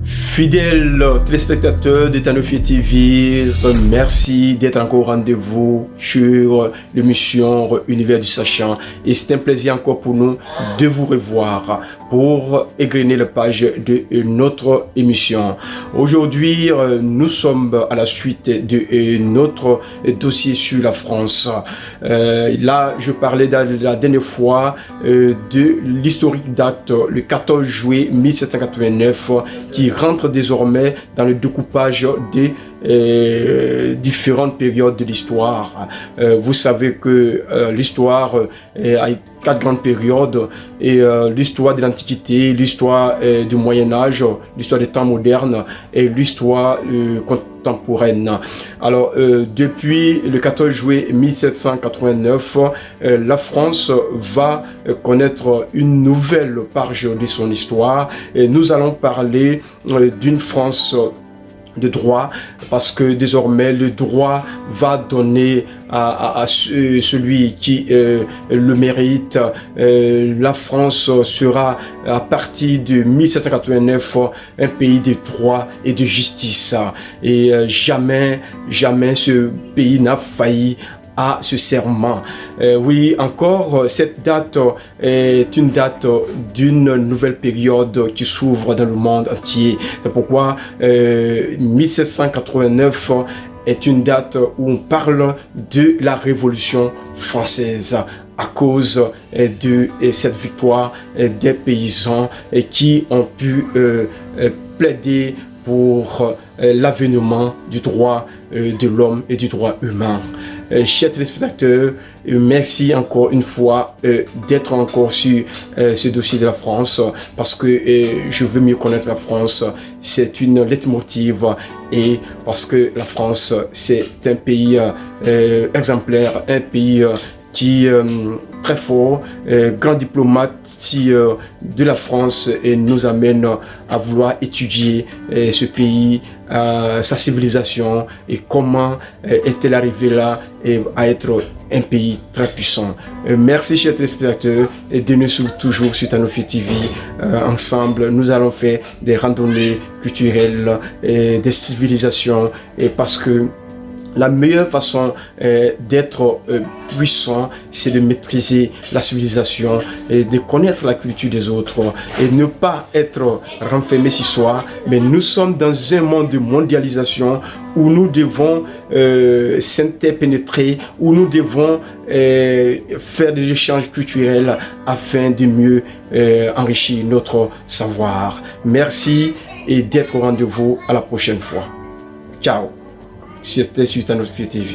Fidèles téléspectateurs de Tanofi TV, merci d'être encore au rendez-vous sur l'émission Univers du Sachant. Et c'est un plaisir encore pour nous de vous revoir pour égrener la page de notre émission. Aujourd'hui, nous sommes à la suite de notre dossier sur la France. Là, je parlais la dernière fois de l'historique date, le 14 juillet 1789, qui rentre désormais dans le découpage des différentes périodes de l'histoire. Vous savez que l'histoire a 4 grandes périodes, et l'histoire de l'Antiquité, l'histoire du Moyen-Âge, l'histoire des temps modernes et l'histoire contemporaine. Alors, depuis le 14 juillet 1789, la France va connaître une nouvelle page de son histoire, et nous allons parler d'une France de droit, parce que désormais le droit va donner à celui qui le mérite. La France sera à partir de 1789 un pays de droit et de justice, et jamais ce pays n'a failli à ce serment. Oui, encore, cette date est une date d'une nouvelle période qui s'ouvre dans le monde entier. C'est pourquoi 1789 est une date où on parle de la Révolution française, à cause de cette victoire des paysans qui ont pu plaider pour l'avènement du droit de l'homme et du droit humain. Chers téléspectateurs, merci encore une fois d'être encore sur ce dossier de la France, parce que je veux mieux connaître la France. C'est une leitmotiv, et parce que la France, c'est un pays exemplaire, un pays qui très fort, grand diplomatie de la France, et nous amène à vouloir étudier ce pays, sa civilisation, et comment est-elle arrivée là et à être un pays très puissant. Merci chers téléspectateurs, et de nous suivre toujours sur Tanofi TV. Ensemble, nous allons faire des randonnées culturelles et des civilisations, et parce que la meilleure façon d'être puissant, c'est de maîtriser la civilisation et de connaître la culture des autres, et ne pas être renfermé sur soi. Mais nous sommes dans un monde de mondialisation où nous devons s'interpénétrer, où nous devons faire des échanges culturels afin de mieux enrichir notre savoir. Merci, et d'être au rendez-vous à la prochaine fois. Ciao. C'était sur Tanofi TV.